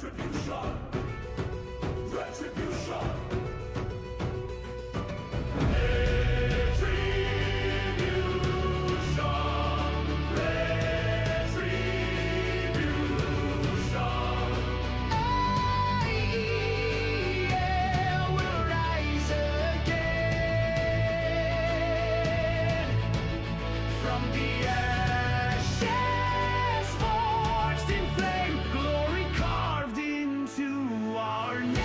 Retribution. Retribution. AEL will rise again from the ashes, forged in flame, glory carved into our name.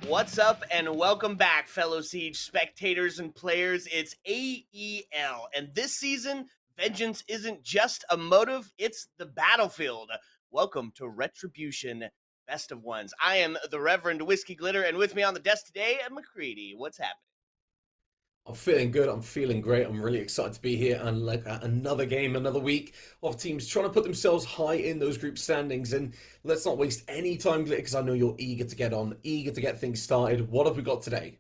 What's up, and welcome back, fellow Siege spectators and players. It's AEL, and this season, vengeance isn't just a motive, it's the battlefield. Welcome to Retribution Best of Ones. I am the Reverend Whiskey Glitter, and with me on the desk today, McCready. What's happening? I'm feeling good. I'm feeling great. I'm really excited to be here and look at another game, another week of teams trying to put themselves high in those group standings. And let's not waste any time, because I know you're eager to get on, eager to get things started. What have we got today?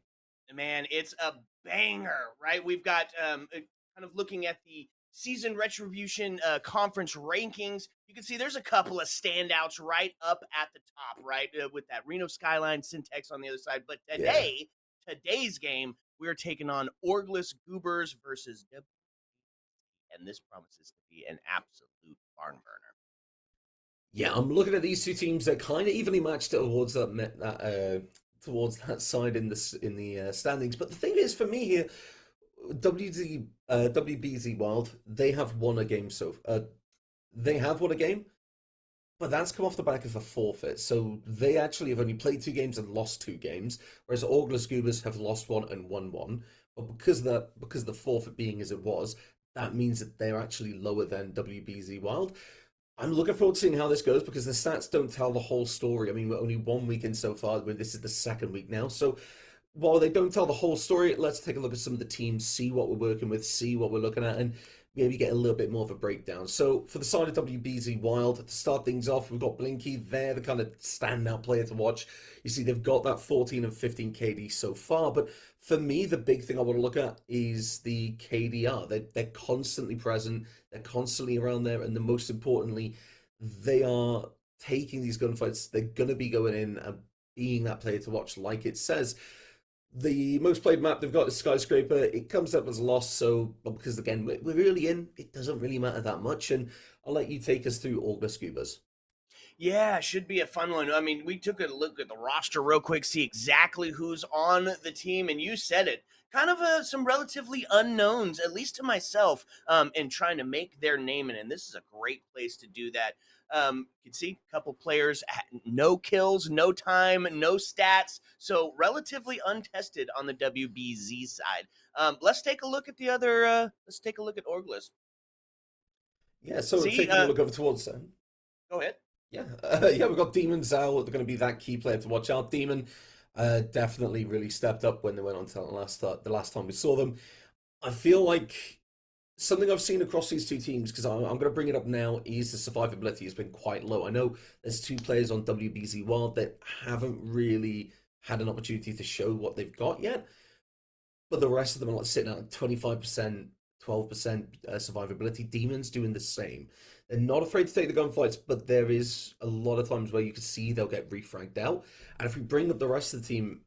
Man, it's a banger, right? We've got kind of looking at the season retribution conference rankings. You can see there's a couple of standouts right up at the top, right? With that Reno Skyline Syntax on the other side. But Yeah. today's game, we're taking on Orgless Goobers versus W, and this promises to be an absolute barn burner. Yeah, I'm looking at these two teams that kind of evenly matched towards towards that side in the standings. But the thing is, for me here, WBZ Wild, they have won a game, but that's come off the back of a forfeit. So they actually have only played two games and lost two games, whereas Orgless Goobers have lost one and won one. But because the forfeit being as it was, that means that they're actually lower than WBZ Wild. I'm looking forward to seeing how this goes, because the stats don't tell the whole story. I mean, we're only 1 week in so far, when this is the second week now. So while they don't tell the whole story, let's take a look at some of the teams, see what we're working with, see what we're looking at, and maybe get a little bit more of a breakdown. So for the side of WBZ Wild, to start things off, we've got Blinky. They're the kind of standout player to watch. You see, they've got that 14 and 15 KD so far, but for me, the big thing I want to look at is the KDR. They're constantly present, they're constantly around there, and the most importantly, they are taking these gunfights. They're going to be going in and being that player to watch, like it says. The most played map they've got is Skyscraper. It comes up as a loss, so because again we're really in, it doesn't really matter that much. And I'll let you take us through Orgless Goobers. Yeah, should be a fun one. I mean, we took a look at the roster real quick, see exactly who's on the team, and you said it. Kind of some relatively unknowns, at least to myself, in trying to make their name in. And this is a great place to do that. You can see a couple players, no kills, no time, no stats, so relatively untested on the WBZ side. Let's take a look at the other. Let's take a look at Orgless. Yeah, so See, taking a look over towards them. go ahead. Yeah, yeah, we've got Demon Zell. They're going to be that key player to watch out. Demon definitely really stepped up when they went on to the last time we saw them. I feel like something I've seen across these two teams, because I'm going to bring it up now, is the survivability has been quite low. I know there's two players on WBZ Wild that haven't really had an opportunity to show what they've got yet, but the rest of them are like sitting at 25%, 12% survivability. Demons doing the same. They're not afraid to take the gunfights, but there is a lot of times where you can see they'll get refragged out. And if we bring up the rest of the team,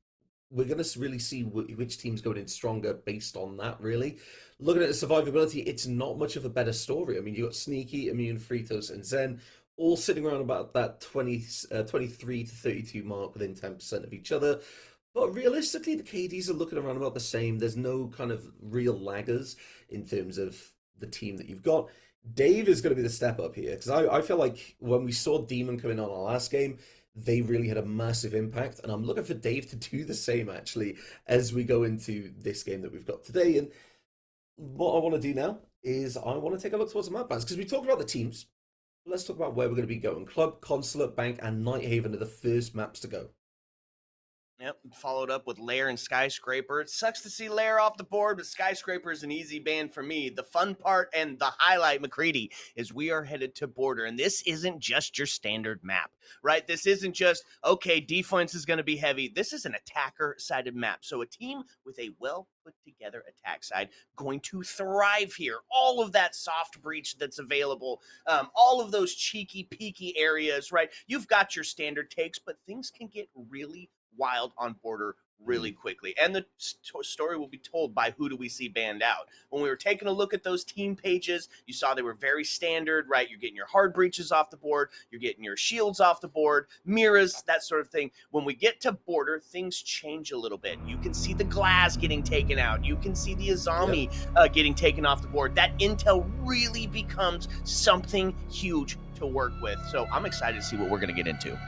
we're going to really see which team's going in stronger based on that, really. Looking at the survivability, it's not much of a better story. I mean, you've got Sneaky, Immune, Fritos, and Zen all sitting around about that 23 to 32 mark, within 10% of each other. But realistically, the KDs are looking around about the same. There's no kind of real laggers in terms of the team that you've got. Dave is going to be the step up here, because I feel like when we saw Demon coming on our last game, they really had a massive impact. And I'm looking for Dave to do the same, actually, as we go into this game that we've got today. And what I want to do now is I want to take a look towards the map bands, because we talked about the teams. Let's talk about where we're going to be going. Club, Consulate, Bank, and Nighthaven are the first maps to go. Yep, followed up with Lair and Skyscraper. It sucks to see Lair off the board, but Skyscraper is an easy ban for me. The fun part and the highlight, McCready, is we are headed to Border, and this isn't just your standard map, right? This isn't just, okay, defense is going to be heavy. This is an attacker-sided map, so a team with a well-put-together attack side going to thrive here. All of that soft breach that's available, all of those cheeky, peeky areas, right? You've got your standard takes, but things can get really wild on Border really Mm. quickly. And the story will be told by who do we see banned out. When we were taking a look at those team pages, you saw they were very standard, right? You're getting your hard breaches off the board, you're getting your shields off the board, mirrors, that sort of thing. When we get to Border, things change a little bit. You can see the glass getting taken out. You can see the Yep. Azami getting taken off the board. That intel really becomes something huge to work with. So I'm excited to see what we're going to get into.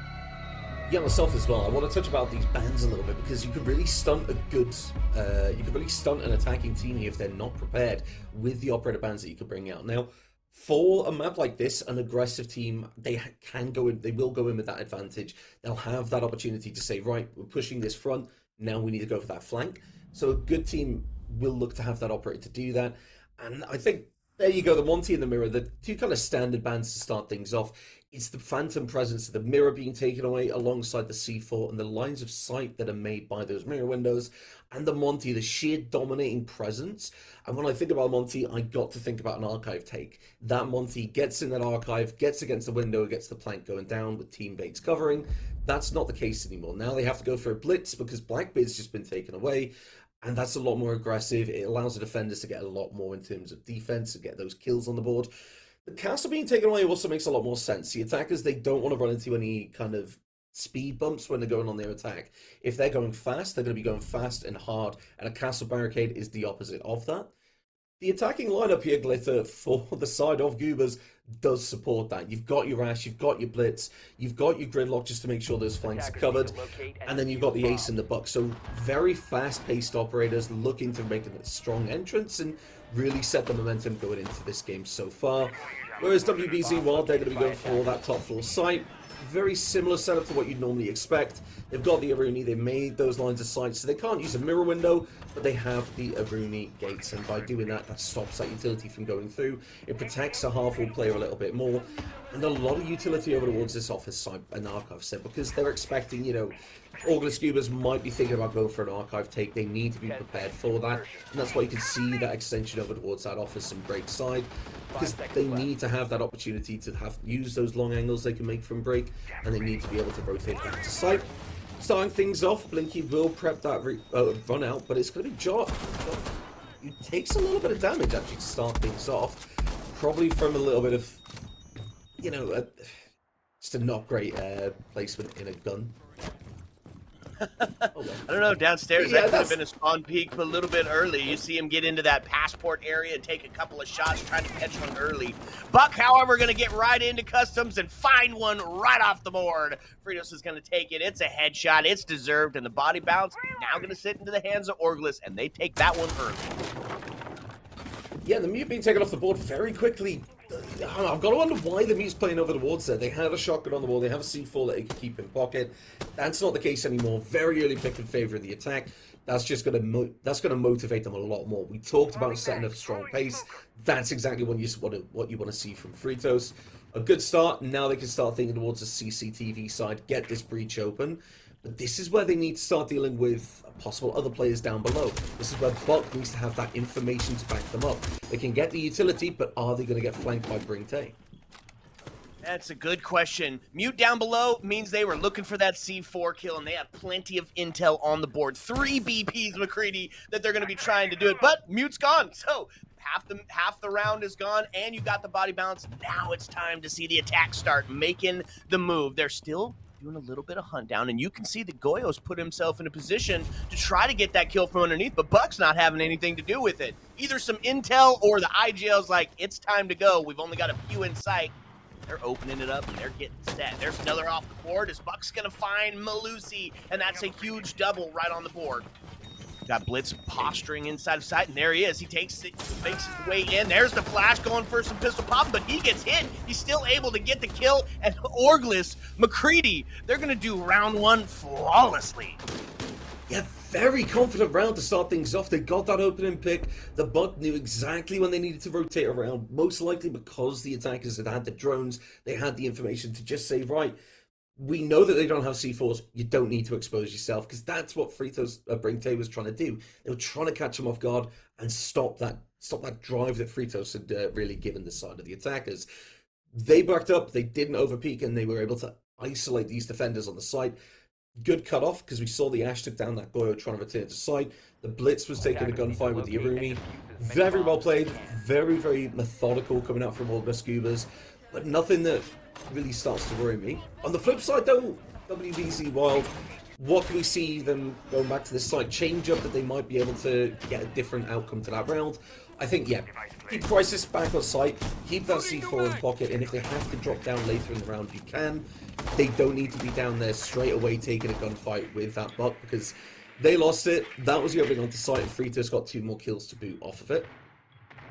Yeah, myself as well. I want to touch about these bans a little bit because you could really stunt you could really stunt an attacking team here if they're not prepared with the operator bans that you could bring out. Now, for a map like this, an aggressive team, can go in, they will go in with that advantage. They'll have that opportunity to say, right, we're pushing this front, now we need to go for that flank. So a good team will look to have that operator to do that. And I think there you go, the Monty and the Mirror, the two kind of standard bans to start things off. It's the phantom presence of the Mirror being taken away alongside the C4 and the lines of sight that are made by those mirror windows, and the Monty, the sheer dominating presence. And when I think about Monty, I got to think about an archive take. That Monty gets in that archive, gets against the window, gets the plank going down with team baits covering. That's not the case anymore. Now they have to go for a blitz because Blackbeard's just been taken away. And that's a lot more aggressive. It allows the defenders to get a lot more in terms of defense and get those kills on the board. The castle being taken away also makes a lot more sense. The attackers, they don't want to run into any kind of speed bumps when they're going on their attack. If they're going fast, they're going to be going fast and hard, and a castle barricade is the opposite of that. The attacking lineup here, Glitter, for the side of Goobers does support that. You've got your Ash, you've got your Blitz, you've got your Gridlock just to make sure those flanks are covered, and then you've got the Ace and the Buck. So very fast-paced operators looking to make a strong entrance and really set the momentum going into this game so far. Whereas WBZ, while they're going to be going for that top floor site, very similar setup to what you'd normally expect. They've got the Aruni, they made those lines of sight, so they can't use a mirror window, but they have the Aruni gates, and by doing that, that stops that utility from going through. It protects a half-wall player a little bit more, and a lot of utility over towards this office site and archive set, because they're expecting, you know, Orgless Goobers might be thinking about going for an archive take. They need to be prepared for that, and that's why you can see that extension over towards that office and break side, because they need to have that opportunity to use those long angles they can make from break, and they need to be able to rotate back to site. Starting things off, Blinky will prep that run out, but it's going to be Jot. It takes a little bit of damage actually to start things off, probably from a little bit of, you know, just a not great placement in a gun. I don't know, downstairs, that could have been a spawn peek, but a little bit early. You see him get into that passport area and take a couple of shots, trying to catch one early. Buck, however, going to get right into customs and find one right off the board. Fritos is going to take it. It's a headshot. It's deserved, and the body bounce now going to sit into the hands of Orgless, and they take that one early. Yeah, the Mute being taken off the board very quickly. I've got to wonder why the Mute's playing over the wards there. They had a shotgun on the wall. They have a C4 that they can keep in pocket. That's not the case anymore. Very early pick in favor of the attack. That's just going to motivate them a lot more. We talked about setting a strong pace. That's exactly what you want to see from Fritos. A good start. Now they can start thinking towards the CCTV side. Get this breach open. But this is where they need to start dealing with possible other players down below. This is where Buck needs to have that information to back them up. They can get the utility, but are they going to get flanked by Bringtay? That's a good question. Mute down below means they were looking for that C4 kill, and they have plenty of intel on the board. 3 BPs, McCready, that they're going to be trying to do it, but Mute's gone. So half the round is gone, and you got the body balance. Now it's time to see the attack start making the move. They're still doing a little bit of hunt down, and you can see that Goyo's put himself in a position to try to get that kill from underneath, but Buck's not having anything to do with it. Either some intel or the IGL's like, it's time to go. We've only got a few in sight. They're opening it up, and they're getting set. There's another off the board as Buck's going to find Malusi, and that's a huge double right on the board. Got Blitz posturing inside of sight, and there he is. He makes his way in. There's the flash going for some pistol pop, but he gets hit. He's still able to get the kill, and Orgless, McCready, they're going to do round one flawlessly. Yeah, very confident round to start things off. They got that opening pick. The Buck knew exactly when they needed to rotate around, most likely because the attackers had the drones. They had the information to just say, right, we know that they don't have C4s. You don't need to expose yourself, because that's what Fritos Bringtay was trying to do. They were trying to catch them off guard and stop that drive that Fritos had really given the side of the attackers. They backed up. They didn't overpeak, and they were able to isolate these defenders on the site. Good cutoff, because we saw the Ash took down that Goyo trying to return to site. The Blitz was taking a gunfight with the Irumi. Very well played. Very, very methodical coming out from Orgless Goobers, but nothing that really starts to worry me. On the flip side though, WBZ Wild, what can we see them going back to this side? Change up that they might be able to get a different outcome to that round, I think, yeah, keep Crisis back on site, keep that C4 in pocket, and if they have to drop down later in the round, you can. They don't need to be down there straight away taking a gunfight with that Buck, because they lost it. That was the opening onto site, and Fritos got 2 more kills to boot off of it.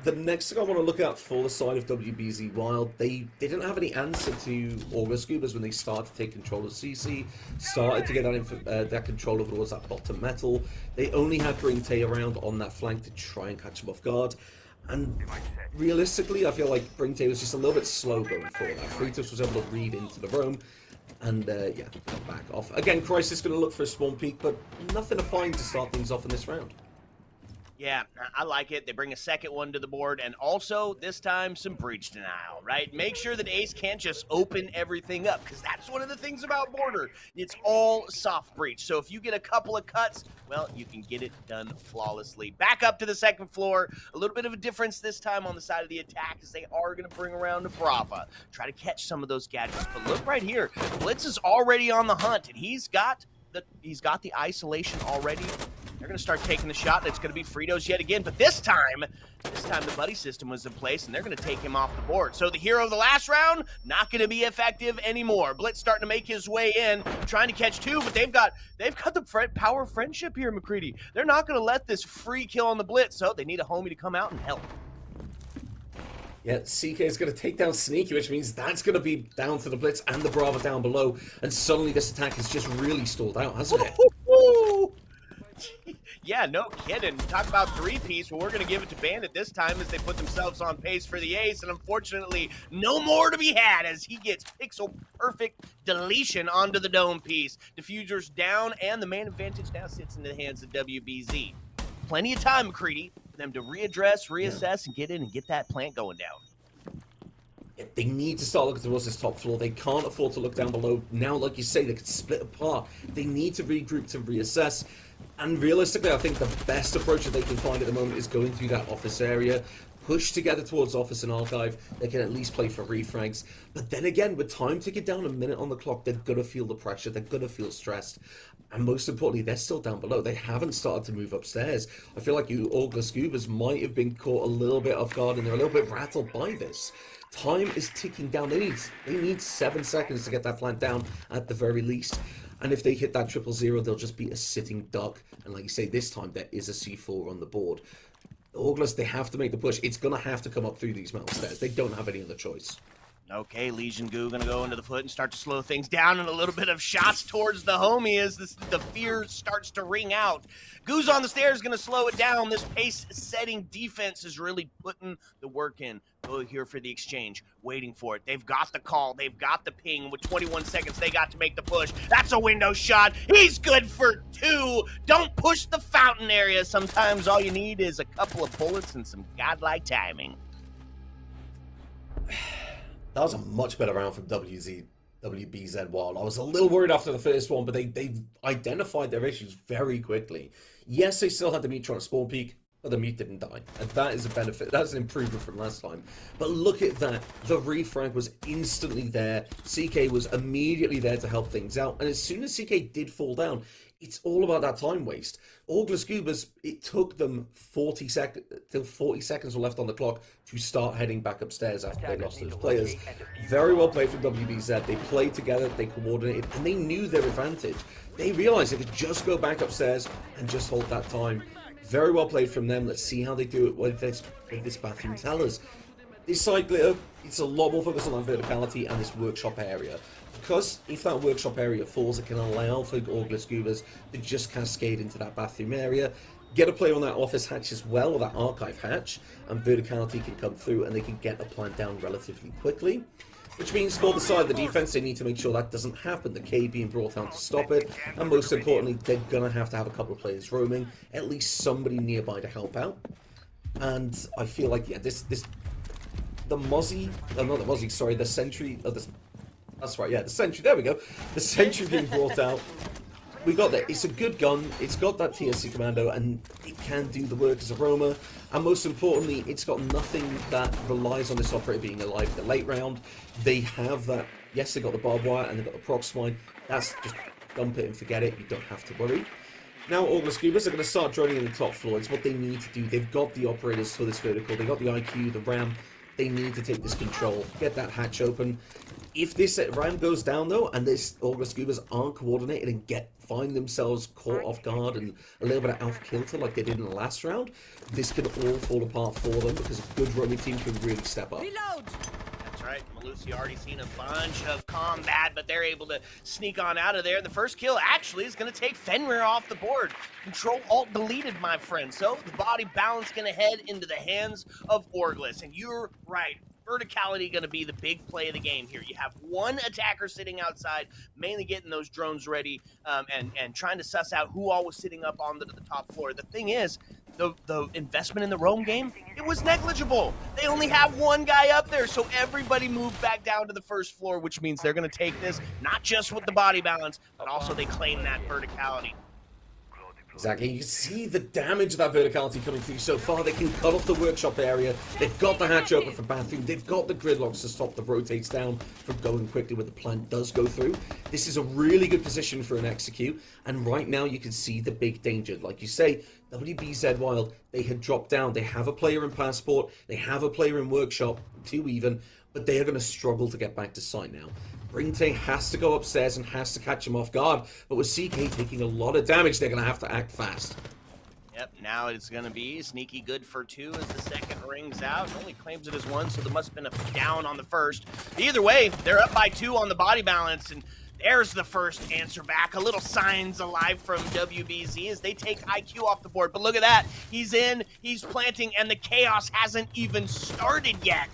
The next thing I want to look at for the side of WBZ Wild, they didn't have any answer to Orgless Goobers when they started to take control of CC, started to get that control over towards that bottom metal. They only had Bring Tay around on that flank to try and catch him off guard. And realistically, I feel like Bring Tay was just a little bit slow going for that. Fritos was able to read into the roam, and yeah, back off. Again, Crisis going to look for a spawn peak, but nothing to find to start things off in this round. Yeah, I like it. They bring a second one to the board, and also, this time, some breach denial, right? Make sure that Ace can't just open everything up, because that's one of the things about Border. It's all soft breach, so if you get a couple of cuts, well, you can get it done flawlessly. Back up to the second floor. A little bit of a difference this time on the side of the attack, as they are going to bring around a Brava. Try to catch some of those gadgets, but look right here. Blitz is already on the hunt, and he's got the isolation already. They're going to start taking the shot, and it's going to be Fritos yet again. But this time the buddy system was in place, and they're going to take him off the board. So the hero of the last round, not going to be effective anymore. Blitz starting to make his way in, trying to catch 2, but they've got the power of friendship here, McCready. They're not going to let this free kill on the Blitz, so they need a homie to come out and help. Yeah, CK is going to take down Sneaky, which means that's going to be down to the Blitz and the Brava down below. And suddenly this attack has just really stalled out, hasn't it? Yeah, no kidding. Talk about 3-piece. Well, we're going to give it to Bandit this time as they put themselves on pace for the ace. And unfortunately, no more to be had as he gets pixel-perfect deletion onto the dome piece. Diffuser's down, and the man advantage now sits in the hands of WBZ. Plenty of time, McCready, for them to readdress, reassess, and get in and get that plant going down. They need to start looking towards this top floor. They can't afford to look down below. Now, like you say, they could split apart. They need to regroup to reassess. And realistically, I think the best approach that they can find at the moment is going through that office area, push together towards office and archive. They can at least play for refrags. But then again, with time ticking down a minute on the clock, they're going to feel the pressure. They're going to feel stressed. And most importantly, they're still down below. They haven't started to move upstairs. I feel like you Orgless Goobers might have been caught a little bit off guard, and they're a little bit rattled by this. Time is ticking down. They need 7 seconds to get that plant down at the very least. And if they hit that 000, they'll just be a sitting duck. And like you say, this time there is a C4 on the board. Orgless, they have to make the push. It's going to have to come up through these metal stairs. They don't have any other choice. Okay, Legion Goo gonna go into the foot and start to slow things down, and a little bit of shots towards the homie as the fear starts to ring out. Goo's on the stairs gonna slow it down. This pace-setting defense is really putting the work in. Go here for the exchange, waiting for it. They've got the call, they've got the ping. With 21 seconds, they got to make the push. That's a window shot. He's good for 2. Don't push the fountain area. Sometimes all you need is a couple of bullets and some godlike timing. That was a much better round from WBZ Wild. I was a little worried after the first one, but they identified their issues very quickly. Yes, they still had the meat trying to spawn peak, but the meat didn't die. And that is a benefit. That's an improvement from last time. But look at that. The refrag was instantly there. CK was immediately there to help things out. And as soon as CK did fall down, it's all about that time waste. Orgless Goobers, it took them 40 seconds were left on the clock to start heading back upstairs after they lost those players. Very well played from WBZ. They played together, they coordinated, and they knew their advantage. They realized they could just go back upstairs and just hold that time. Very well played from them. Let's see how they do it with this bathroom tellers. This side glitter, it's a lot more focused on that verticality and this workshop area. Because if that workshop area falls, it can allow for Orgless Goobers to just cascade into that bathroom area. Get a play on that office hatch as well, or that archive hatch, and verticality can come through and they can get a plant down relatively quickly. Which means for the side of the defense, they need to make sure that doesn't happen. The K being brought out to stop it. And most importantly, they're going to have a couple of players roaming. At least somebody nearby to help out. And I feel like, yeah, the Sentry, that's right, yeah, the Sentry, there we go. The Sentry being brought out. We got that. It's a good gun. It's got that TSC commando, and it can do the work as a roamer. And most importantly, it's got nothing that relies on this operator being alive in the late round. They have that. Yes, they got the barbed wire and they got the proc spine. That's just dump it and forget it. You don't have to worry. Now Orgless Goobers are going to start droning in the top floor. It's what they need to do. They've got the operators for this vertical. They've got the IQ, the RAM. They need to take this control, get that hatch open. If this RAM goes down, though, and this Orgless Goobers aren't coordinated and find themselves caught off guard and a little bit of off-kilter like they did in the last round, this could all fall apart for them because a good roaming team can really step up. Reload! That's right. Malusi already seen a bunch of combat, but they're able to sneak on out of there. The first kill actually is going to take Fenrir off the board. Control Alt deleted, my friend. So the body balance going to head into the hands of Orgless. And you're right. Verticality going to be the big play of the game here. You have one attacker sitting outside, mainly getting those drones ready and trying to suss out who all was sitting up on the top floor. The thing is, the investment in the roam game, it was negligible. They only have one guy up there, so everybody moved back down to the first floor, which means they're going to take this, not just with the body balance, but also they claim that verticality. Exactly. You can see the damage of that verticality coming through so far. They can cut off the workshop area. They've got the hatch open for bathroom. They've got the gridlocks to stop the rotates down from going quickly when the plant does go through. This is a really good position for an execute. And right now you can see the big danger. Like you say, WBZ Wild, they had dropped down. They have a player in Passport. They have a player in Workshop, 2 even. But they are going to struggle to get back to site now. Bringtay has to go upstairs and has to catch him off guard, but with CK taking a lot of damage, they're going to have to act fast. Yep, now it's going to be sneaky good for 2 as the second rings out. Only claims it as 1, so there must have been a down on the first. Either way, they're up by 2 on the body balance, and there's the first answer back. A little signs alive from WBZ as they take IQ off the board. But look at that. He's in, he's planting, and the chaos hasn't even started yet.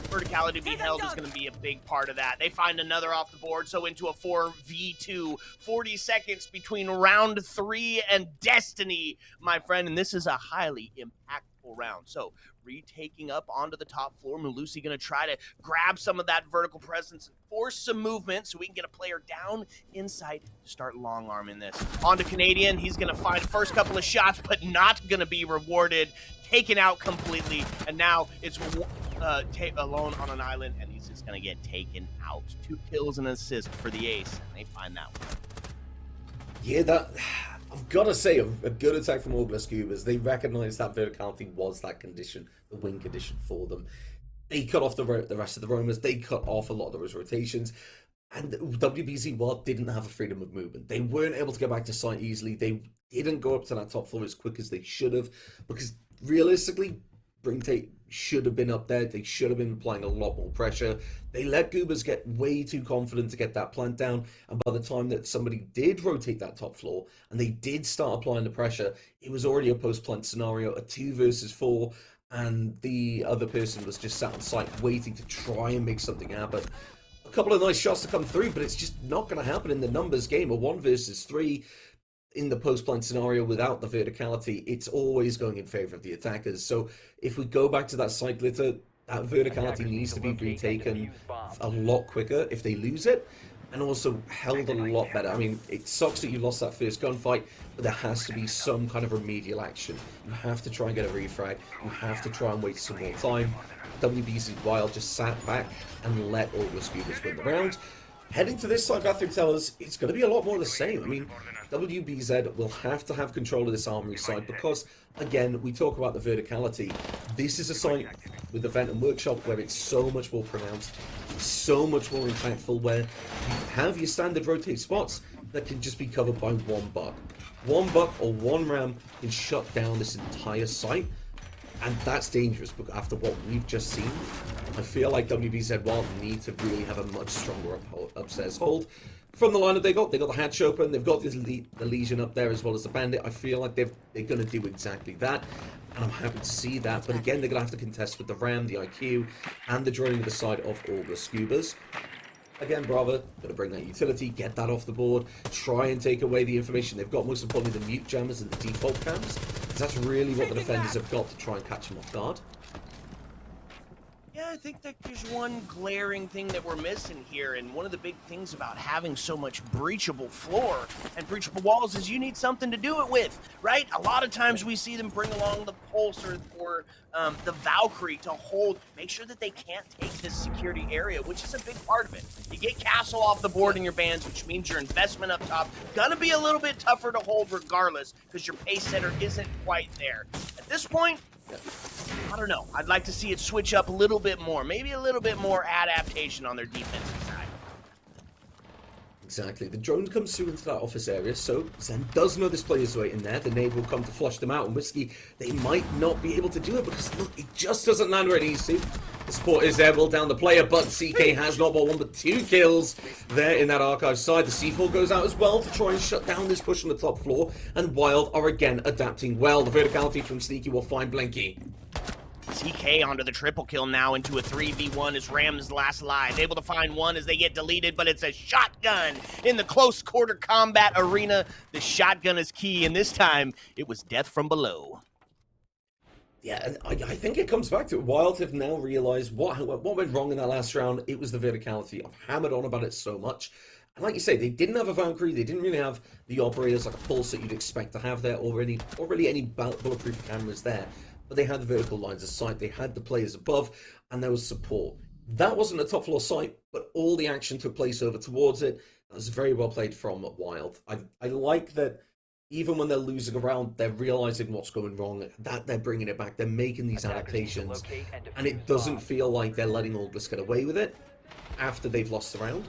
Verticality being held is going to be a big part of that. They find another off the board, so into a 4v2. 40 seconds between round 3 and Destiny, my friend, and this is a highly impactful round. So, retaking up onto the top floor, Malusi going to try to grab some of that vertical presence and force some movement so we can get a player down inside to start long arming this. On to Canadian, he's going to find the first couple of shots, but not going to be rewarded. Taken out completely, and now it's alone on an island, and he's just going to get taken out. 2 kills and an assist for the ace, and they find that one. Yeah, I've got to say, a good attack from Orgless Goobers. They recognized that verticality was that condition, the win condition for them. They cut off the rest of the roamers. They cut off a lot of those rotations. And WBZ Wild didn't have a freedom of movement. They weren't able to get back to site easily. They didn't go up to that top floor as quick as they should have, because realistically, Bringtay should have been up there. They should have been applying a lot more pressure. They let Goobers get way too confident to get that plant down, and by the time that somebody did rotate that top floor and they did start applying the pressure, it was already a post-plant scenario, a 2 versus 4, and the other person was just sat on site waiting to try and make something happen. A couple of nice shots to come through, but it's just not going to happen in the numbers game. A 1 versus 3 in the post-plant scenario without the verticality, it's always going in favor of the attackers. So if we go back to that site glitter, that verticality needs to be retaken a lot quicker if they lose it, and also held a lot better. I mean, it sucks that you lost that first gunfight, but there has to be some kind of remedial action. You have to try and get a refrag. You have to try and wait some more time. WBZ Wild just sat back and let Orgless Goobers win the round. Heading to this side, bathroom tellers, it's going to be a lot more of the same. I mean, WBZ will have to have control of this armory side because, again, we talk about the verticality. This is a site with the Vent and Workshop where it's so much more pronounced, it's so much more impactful, where you have your standard rotate spots that can just be covered by 1 buck. 1 buck or 1 ram can shut down this entire site, and that's dangerous. But after what we've just seen, I feel like WBZ Wild need to really have a much stronger upstairs hold. From the lineup they got the hatch open, they've got the Legion up there as well as the Bandit. I feel like they're going to do exactly that, and I'm happy to see that. But again, they're going to have to contest with the RAM, the IQ, and the droning to the side of Orgless Goobers. Again, Bravo, going to bring that utility, get that off the board, try and take away the information they've got, most importantly the mute jammers and the default cams, because that's really what the defenders have got to try and catch them off guard. Yeah, I think that there's one glaring thing that we're missing here, and one of the big things about having so much breachable floor and breachable walls is you need something to do it with, right? A lot of times we see them bring along the Pulse or the Valkyrie to hold, make sure that they can't take this security area, which is a big part of it. You get Castle off the board in your bans, which means your investment up top gonna be a little bit tougher to hold regardless, because your pace setter isn't quite there. At this point, I don't know. I'd like to see it switch up a little bit more. Maybe a little bit more adaptation on their defensive side. Exactly. The drone comes through into that office area, so Zen does know this player's waiting there. The nade will come to flush them out, and Whiskey, they might not be able to do it because, look, it just doesn't land where it needs to. The support is there, will down the player, but CK has not but one but two kills there in that archive side. The C4 goes out as well to try and shut down this push on the top floor, and Wild are again adapting well. The verticality from Sneaky will find Blinky. CK onto the triple kill now into a 3v1 as Ram's last live. Able to find one as they get deleted, but it's a shotgun in the close quarter combat arena. The shotgun is key, and this time it was death from below. Yeah, I think it comes back to it. Wild have now realized what went wrong in that last round. It was the verticality. I've hammered on about it so much. And like you say, they didn't have a Valkyrie. They didn't really have the operators like a Pulse that you'd expect to have there, or really any bulletproof cameras there. But they had the vertical lines of sight, they had the players above, and there was support. That wasn't a top floor site, but all the action took place over towards it. That was very well played from Wild. I like that even when they're losing around, they're realizing what's going wrong, that they're bringing it back, they're making these adaptations, and it doesn't feel like they're letting Orgless get away with it after they've lost the round.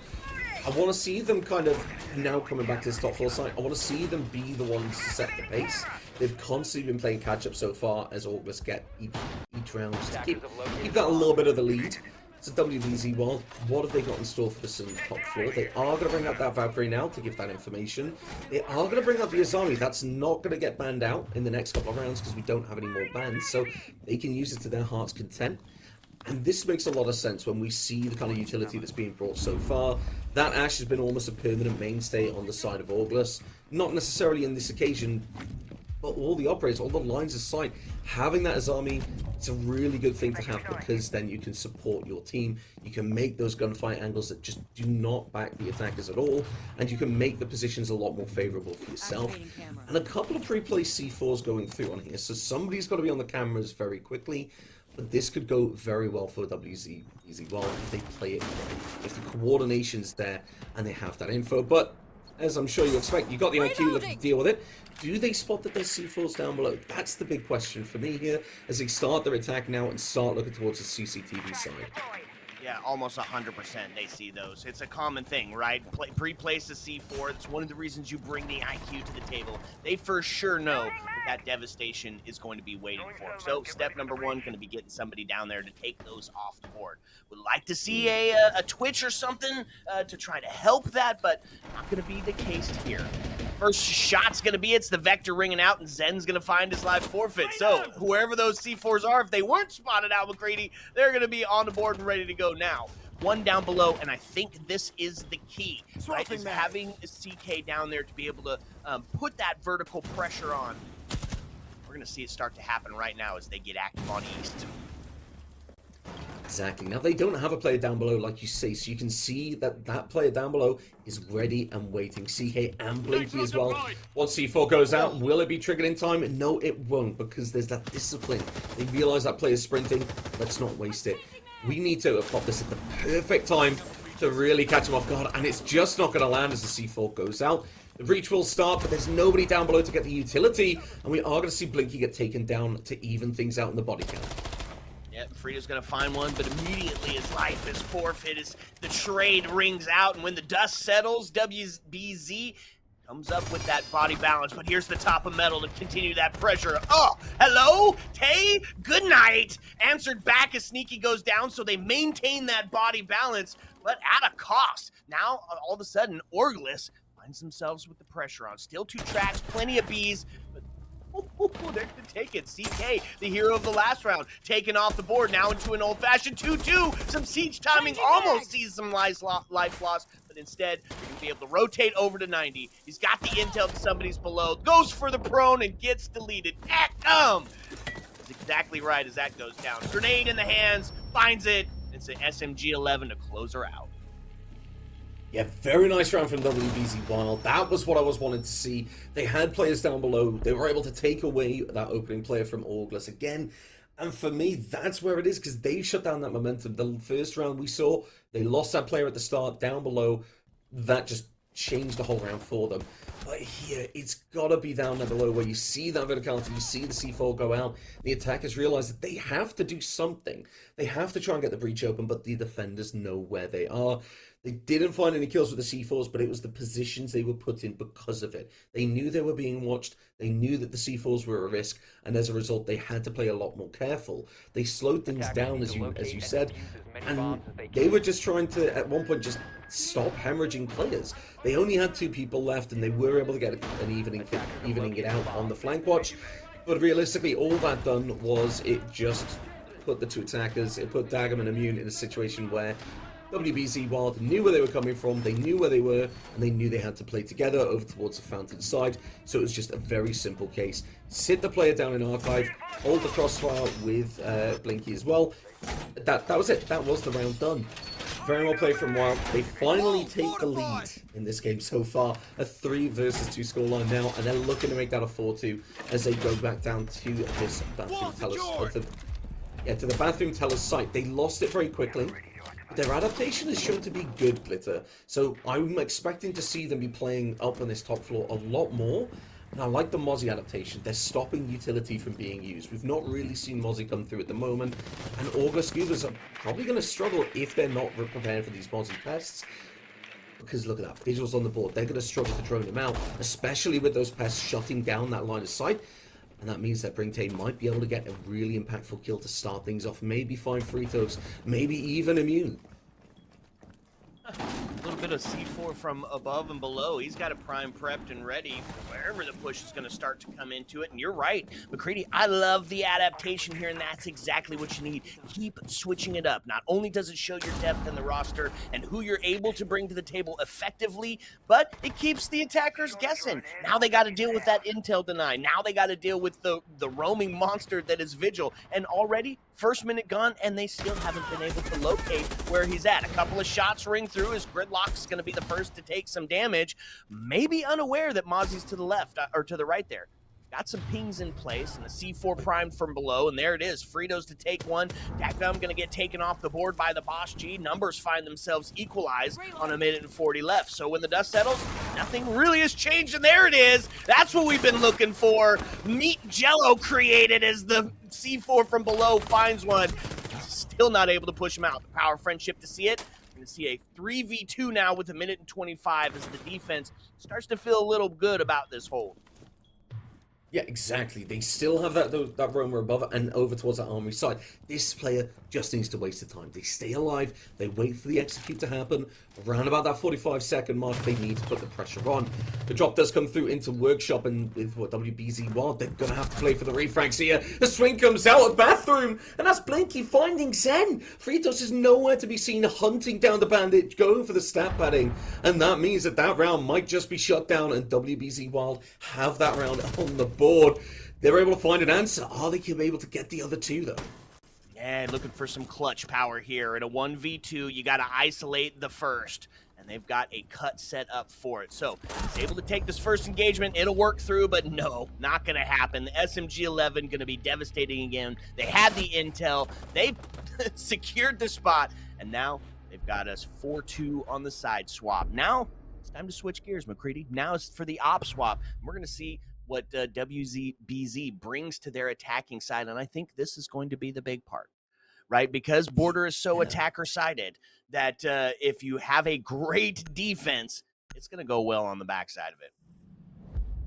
I want to see them kind of now coming back to this top floor site. I want to see them be the ones to set the pace. They've constantly been playing catch up so far as Orgless get each round just to keep that a little bit of the lead. It's a WBZ Wild. What have they got in store for us on the top floor? They are going to bring out that Valkyrie now to give that information. They are going to bring out the Azami. That's not going to get banned out in the next couple of rounds because we don't have any more bans, so they can use it to their heart's content. And this makes a lot of sense when we see the kind of utility that's being brought so far. That Ash has been almost a permanent mainstay on the side of Orgless. Not necessarily in this occasion, but all the operators, all the lines of sight, having that as army, it's a really good thing to have because then you can support your team. You can make those gunfight angles that just do not back the attackers at all, and you can make the positions a lot more favorable for yourself. And a couple of pre-placed C4s going through on here, so somebody's got to be on the cameras very quickly. But this could go very well for WBZ Wild if they play it right, if the coordination's there and they have that info. But as I'm sure you expect, you got the IQ to deal with it. Do they spot that there's C4s down below? That's the big question for me here as they start their attack now and start looking towards the CCTV side. Yeah, almost 100% they see those. It's a common thing, right? Pre-place the C4. It's one of the reasons you bring the IQ to the table. They for sure know that devastation is going to be waiting for them. So step number one, going to be getting somebody down there to take those off the board. Would like to see a Twitch or something to try to help that, but not going to be the case here. First shot's going to be, it's the Vector ringing out, and Zen's going to find his live forfeit. So whoever those C4s are, if they weren't spotted out, McCready, they're going to be on the board and ready to go now. One down below, and I think this is the key, right? Is having a CK down there to be able to put that vertical pressure on. We're going to see it start to happen right now as they get active on East. Exactly. Now, they don't have a player down below, like you say, so you can see that that player down below is ready and waiting. CK and Blinky as well. Once C4 goes out, will it be triggered in time? No, it won't, because there's that discipline. They realize that player's sprinting. Let's not waste it. We need to pop this at the perfect time to really catch him off guard, and it's just not going to land as the C4 goes out. The breach will start, but there's nobody down below to get the utility, and we are going to see Blinky get taken down to even things out in the body count. Yep, Frida's gonna find one, but immediately his life is forfeit as the trade rings out, and when the dust settles, WBZ comes up with that body balance, but here's the top of metal to continue that pressure. Oh, hello? Tay? Good night! Answered back as Sneaky goes down, so they maintain that body balance, but at a cost. Now, all of a sudden, Orgless finds themselves with the pressure on. Still 2 tracks, plenty of Bs, but they're gonna take it. CK, the hero of the last round, taken off the board now into an old-fashioned 2-2. Some siege timing almost sees some life loss, but instead, they're gonna be able to rotate over to 90. He's got the intel that somebody's below, goes for the prone and gets deleted. That's exactly right as that goes down. Grenade in the hands, finds it, It's an SMG-11 to close her out. Yeah, very nice round from WBZ Wild. That was what I was wanting to see. They had players down below. They were able to take away that opening player from Orgless again. And for me, that's where it is, because they shut down that momentum. The first round we saw, they lost that player at the start, down below. That just changed the whole round for them. But here, it's got to be down there below where you see that verticality, you see the C4 go out. The attackers realize that they have to do something. They have to try and get the breach open, but the defenders know where they are. They didn't find any kills with the C4s, but it was the positions they were put in because of it. They knew they were being watched. They knew that the C4s were a risk, and as a result, they had to play a lot more careful. They slowed things down, as you said, and they were just trying to, at one point, just stop hemorrhaging players. They only had 2 people left, and they were able to get an evening it out on the flank watch. But realistically, all that done was it just put the 2 attackers, it put Dagam and Immune in a situation where WBZ Wild knew where they were coming from, they knew where they were, and they knew they had to play together over towards the fountain side. So it was just a very simple case. Sit the player down in Archive, hold the crossfire with Blinky as well. That was it. That was the round done. Very well played from Wild. They finally take the lead in this game so far. A 3 versus 2 scoreline now, and they're looking to make that a 4-2 as they go back down to this bathroom to the bathroom teller's site. They lost it very quickly. Their adaptation is shown to be good, Glitter, so I'm expecting to see them be playing up on this top floor a lot more, and I like the Mozzie adaptation. They're stopping utility from being used. We've not really seen Mozzie come through at the moment, and Orgless Goobers are probably going to struggle if they're not prepared for these Mozzie pests, because look at that, visuals on the board. They're going to struggle to drone them out, especially with those pests shutting down that line of sight. And that means that Bringtane might be able to get a really impactful kill to start things off. Maybe find Fritos, maybe even Immune. A little bit of C4 from above and below. He's got a prime prepped and ready for wherever the push is going to start to come into it. And you're right, McCready, I love the adaptation here, and that's exactly what you need. Keep switching it up. Not only does it show your depth in the roster and who you're able to bring to the table effectively, but it keeps the attackers guessing. Now they got to deal with that intel deny. Now they got to deal with the roaming monster that is Vigil. And already, first minute gone, and they still haven't been able to locate where he's at. A couple of shots ring through as Gridlock's going to be the first to take some damage, maybe unaware that Mozzie's to the left, or to the right there. Got some pings in place, and the C4 primed from below, and there it is. Fritos to take one. Dakdom going to get taken off the board by the Boss G. Numbers find themselves equalized on 1:40 left. So when the dust settles, nothing really has changed, and there it is. That's what we've been looking for. Meat Jello created as the C4 from below finds one. Still not able to push him out. The power friendship to see it. We're going to see a 3v2 now with 1:25 as the defense starts to feel a little good about this hold. Yeah, exactly. They still have that roamer above it and over towards that armory side. This player just needs to waste the time. They stay alive. They wait for the execute to happen. Around about that 45-second mark, they need to put the pressure on. The drop does come through into Workshop, and with what WBZ Wild, they're going to have to play for the refrags here. The swing comes out of Bathroom, and that's Blinky finding Zen. Fritos is nowhere to be seen hunting down the bandit, going for the stat padding. And that means that that round might just be shut down, and WBZ Wild have that round on the board. They're able to find an answer. Are they able to get the other 2, though? And looking for some clutch power here. In a 1v2, you got to isolate the first. And they've got a cut set up for it. So he's able to take this first engagement. It'll work through, but no, not going to happen. The SMG-11 going to be devastating again. They had the intel. They secured the spot. And now they've got us 4-2 on the side swap. Now it's time to switch gears, McCready. Now it's for the op swap. We're going to see what WBZ brings to their attacking side. And I think this is going to be the big part. Right, because Border is so attacker-sided that if you have a great defense, it's going to go well on the backside of it.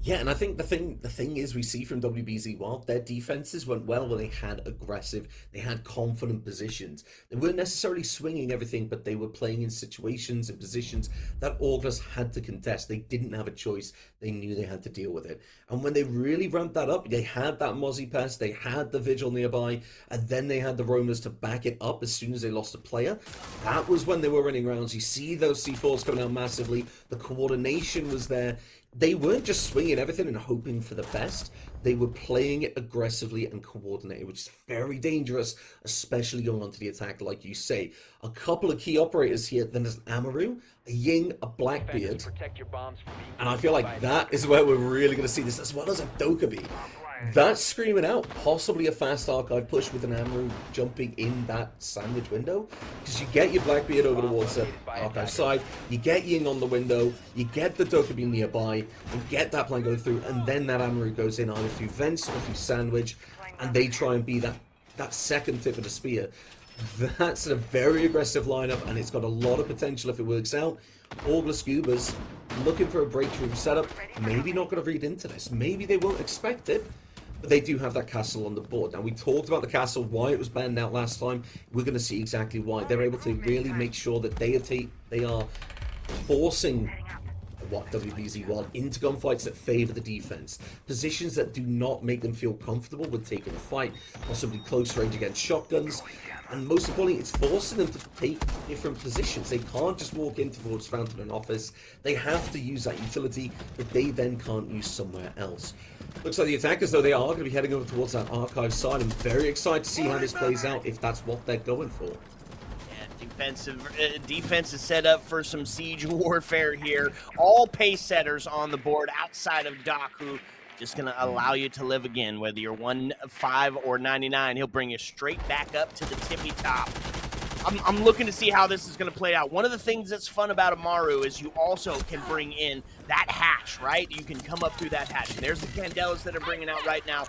Yeah, and I think the thing is we see from WBZ Wild, their defenses went well when they had aggressive, they had confident positions. They weren't necessarily swinging everything, but they were playing in situations and positions that Orgless had to contest. They didn't have a choice. They knew they had to deal with it. And when they really ramped that up, they had that Mozzie pass, they had the Vigil nearby, and then they had the Roamers to back it up as soon as they lost a player. That was when they were running rounds. You see those C4s coming out massively. The coordination was there. They weren't just swinging bringing in everything and hoping for the best. They were playing it aggressively and coordinated, which is very dangerous, especially going onto the attack, like you say. A couple of key operators here, then there's an Amaru, a Ying, a Blackbeard, and I feel like that is where we're really going to see this, as well as a Dokkaebi. That's screaming out possibly a fast archive push with an Amaru jumping in that sandwich window, because you get your Blackbeard over towards the archive side, you get Ying on the window, you get the Dokkaebi nearby, and get that plan going through, and then that Amaru goes in either through vents or through sandwich, and they try and be that second tip of the spear. That's a very aggressive lineup, and it's got a lot of potential if it works out. Orgless Goobers looking for a breakthrough setup, maybe not going to read into this, maybe they won't expect it, but they do have that castle on the board. Now, we talked about the castle, why it was banned out last time. We're going to see exactly why. They're able to really make sure that they are forcing what WBZ want into gunfights that favor the defense. Positions that do not make them feel comfortable with taking a fight, possibly close range against shotguns. And most importantly, it's forcing them to take different positions. They can't just walk in towards Fountain and Office. They have to use that utility that they then can't use somewhere else. Looks like the attackers, though, they are going to be heading over towards that archive side. I'm very excited to see how this plays out, if that's what they're going for. Defense is set up for some siege warfare here. All pace setters on the board outside of Doc, who just going to allow you to live again. Whether you're 1-5 or 99, he'll bring you straight back up to the tippy top. I'm looking to see how this is going to play out. One of the things that's fun about Amaru is you also can bring in that hatch, right? You can come up through that hatch. And there's the Candelas that are bringing out right now.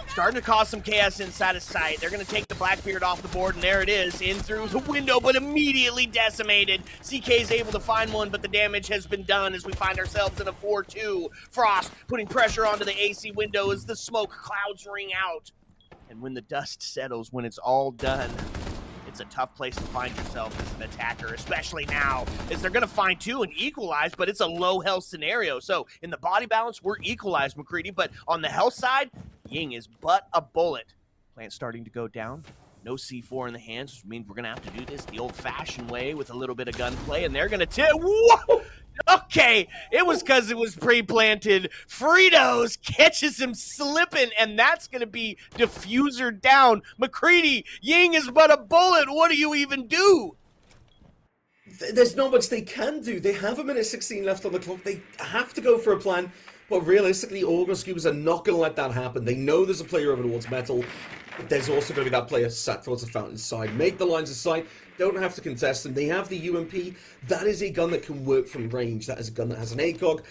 Starting to cause some chaos inside of sight. They're going to take the Blackbeard off the board, and there it is, in through the window, but immediately decimated. CK is able to find one, but the damage has been done as we find ourselves in a 4-2. Frost putting pressure onto the AC window as the smoke clouds ring out. And when the dust settles, when it's all done, it's a tough place to find yourself as an attacker, especially now, as they're going to find two and equalize, but it's a low health scenario. So in the body balance, we're equalized, McCready, but on the health side, Ying is but a bullet. Plant starting to go down. No C4 in the hands, which means we're going to have to do this the old-fashioned way with a little bit of gunplay, and they're going to whoa! Okay, it was because it was pre-planted. Fritos catches him slipping, and that's going to be diffuser down. McCready, Ying is but a bullet. What do you even do? There's not much they can do. They have 1:16 left on the clock. They have to go for a plan. But realistically, Orgless Goobers are not going to let that happen. They know there's a player over towards metal. But there's also going to be that player sat towards the fountain side. Make the lines of sight. Don't have to contest them. They have the UMP. That is a gun that can work from range. That is a gun that has an ACOG.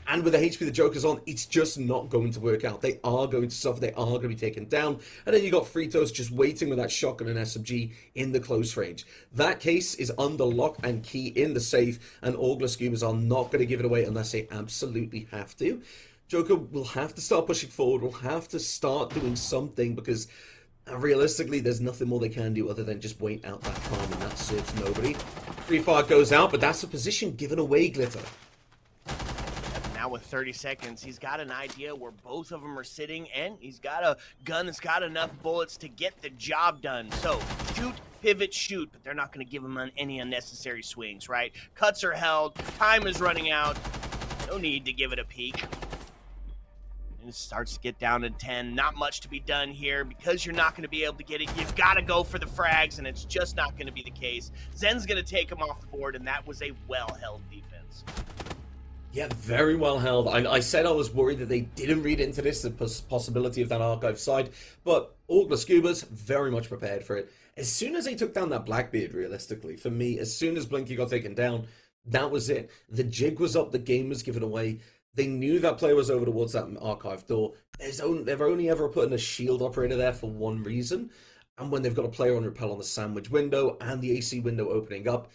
And with the HP the Joker's on, it's just not going to work out. They are going to suffer. They are going to be taken down. And then you got Fritos just waiting with that shotgun and SMG in the close range. That case is under lock and key in the safe. And Orgless Goobers are not going to give it away unless they absolutely have to. Joker will have to start pushing forward. Will have to start doing something because realistically, there's nothing more they can do other than just wait out that time, and that serves nobody. Free fire goes out, but that's a position given away, Glitter. Now with 30 seconds, he's got an idea where both of them are sitting, and he's got a gun that's got enough bullets to get the job done. So shoot, pivot, shoot, but they're not going to give him any unnecessary swings, right? Cuts are held, time is running out, no need to give it a peek. And it starts to get down to 10. Not much to be done here. Because you're not going to be able to get it, you've got to go for the frags, and it's just not going to be the case. Zen's going to take him off the board, and that was a well-held defense. Yeah, very well held. I said I was worried that they didn't read into this, the possibility of that archive side, but Orgless Goobers very much prepared for it. As soon as they took down that Blackbeard, realistically, for me, as soon as Blinky got taken down, that was it. The jig was up, the game was given away. They knew that player was over towards that archive door. They've only ever put in a shield operator there for one reason. And when they've got a player on repel on the sandwich window and the AC window opening up,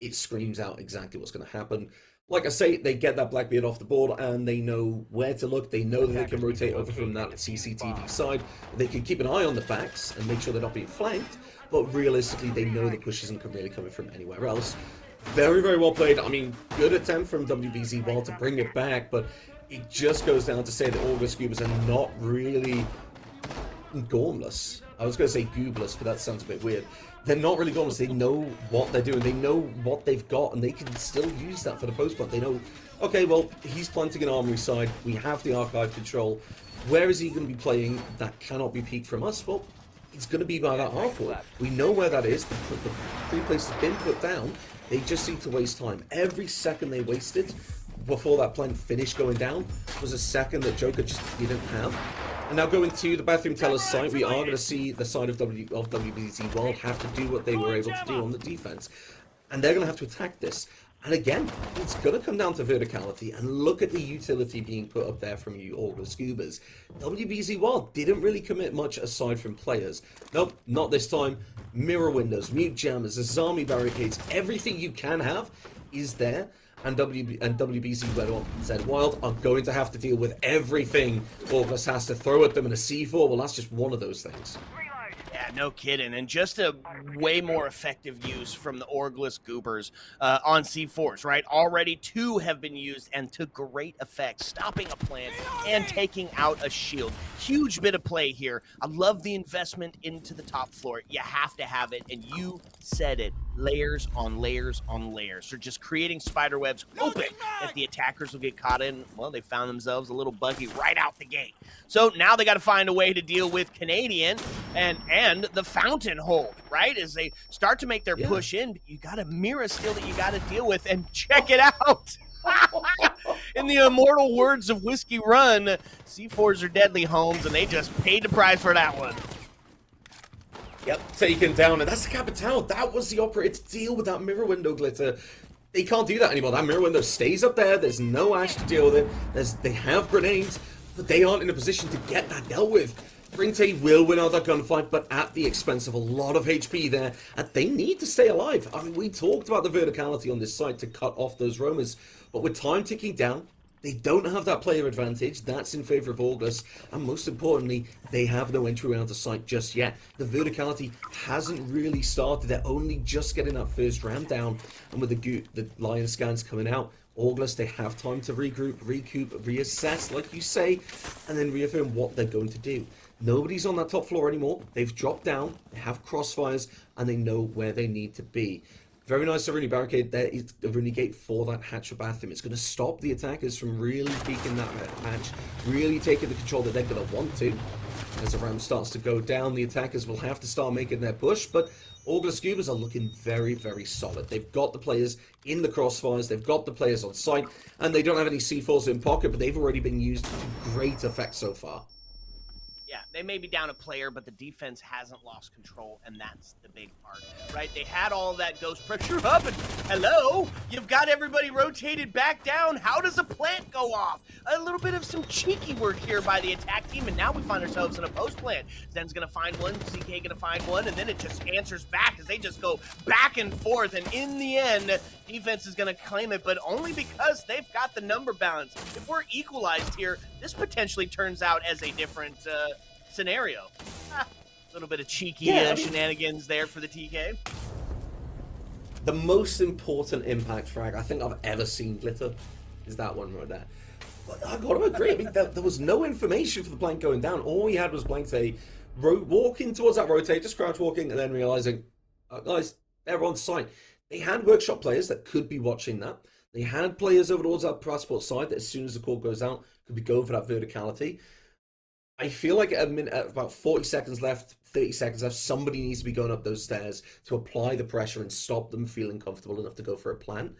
it screams out exactly what's going to happen. Like I say, they get that Blackbeard off the board and they know where to look. They know that they can rotate over from that CCTV side. They can keep an eye on the backs and make sure they're not being flanked. But realistically, they know the push isn't really coming from anywhere else. Very, very well played. I mean, good attempt from WBZ Wall to bring it back, but it just goes down to say that Orgless Goobers are not really gormless. I was going to say goobless, but that sounds a bit weird. They're not really gormless. They know what they're doing. They know what they've got, and they can still use that for the post-plant. They know okay, well, he's planting an armory side. We have the archive control. Where is he going to be playing that cannot be peeked from us? Well, it's going to be by that half wall. We know where that is. The three places have been put down. They just seem to waste time. Every second they wasted before that plant finished going down was a second that Joker just didn't have. And now going to the Bathroom Teller's site, we are going to see the side of WBZ Wild have to do what they were able to do on the defense. And they're going to have to attack this. And again, it's going to come down to verticality, and look at the utility being put up there from you, Orgless Goobers. WBZ Wild didn't really commit much aside from players. Nope, not this time. Mirror windows, mute jammers, Azami barricades, everything you can have is there. And WBZ Wild are going to have to deal with everything Orgless has to throw at them in a C4. Well, that's just one of those things. Yeah, no kidding. And just a way more effective use from the Orgless Goobers on C4s, right? Already 2 have been used and to great effect, stopping a plant and taking out a shield. Huge bit of play here. I love the investment into the top floor. You have to have it, and you said it. Layers on layers on layers. They're just creating spider webs, hoping that the attackers will get caught in. Well, they found themselves a little buggy right out the gate. So now they got to find a way to deal with Canadian and the fountain hold, right? As they start to make their push in, you got a mirror still that you got to deal with, and check it out. In the immortal words of Whiskey Run, C4s are deadly homes, and they just paid the price for that one. Yep, taken down, and that's the Capital. That was the operator to deal with that mirror window glitter. They can't do that anymore. That mirror window stays up there. There's no Ash to deal with it. They have grenades, but they aren't in a position to get that dealt with. Brinte will win out that gunfight, but at the expense of a lot of HP there, and they need to stay alive. I mean, we talked about the verticality on this side to cut off those roamers, but with time ticking down, they don't have that player advantage. That's in favor of Orgless, and most importantly, they have no entry around the site just yet. The verticality hasn't really started. They're only just getting that first round down, and with the Lion scans coming out, Orgless, they have time to regroup, recoup, reassess, like you say, and then reaffirm what they're going to do. Nobody's on that top floor anymore. They've dropped down, they have crossfires, and they know where they need to be. Very nice Irony barricade there. It's a Irony gate for that hatch of bathroom. It's going to stop the attackers from really peeking that hatch, really taking the control that they're going to want to. As the round starts to go down, the attackers will have to start making their push, but Orgless Goobers are looking very, very solid. They've got the players in the crossfires, they've got the players on site, and they don't have any C4s in pocket, but they've already been used to great effect so far. Yeah, they may be down a player, but the defense hasn't lost control, and that's the big part, right? They had all that ghost pressure up, and hello, you've got everybody rotated back down. How does a plant go off? A little bit of some cheeky work here by the attack team, and now we find ourselves in a post plant. Zen's gonna find one, CK gonna find one, and then it just answers back as they just go back and forth, and in the end, defense is gonna claim it, but only because they've got the number balance. If we're equalized here, this potentially turns out as a different scenario. A little bit of cheeky shenanigans there for the TK. The most important impact frag I think I've ever seen glitter is that one right there. But I gotta agree, I mean, there was no information for the blank going down. All we had was blank say, walking towards that rotate, just crouch walking, and then realizing, guys, they're on site. They had workshop players that could be watching that. They had players over towards that passport side that as soon as the call goes out, could be going for that verticality. I feel like at about 40 seconds left, 30 seconds left, somebody needs to be going up those stairs to apply the pressure and stop them feeling comfortable enough to go for a plan.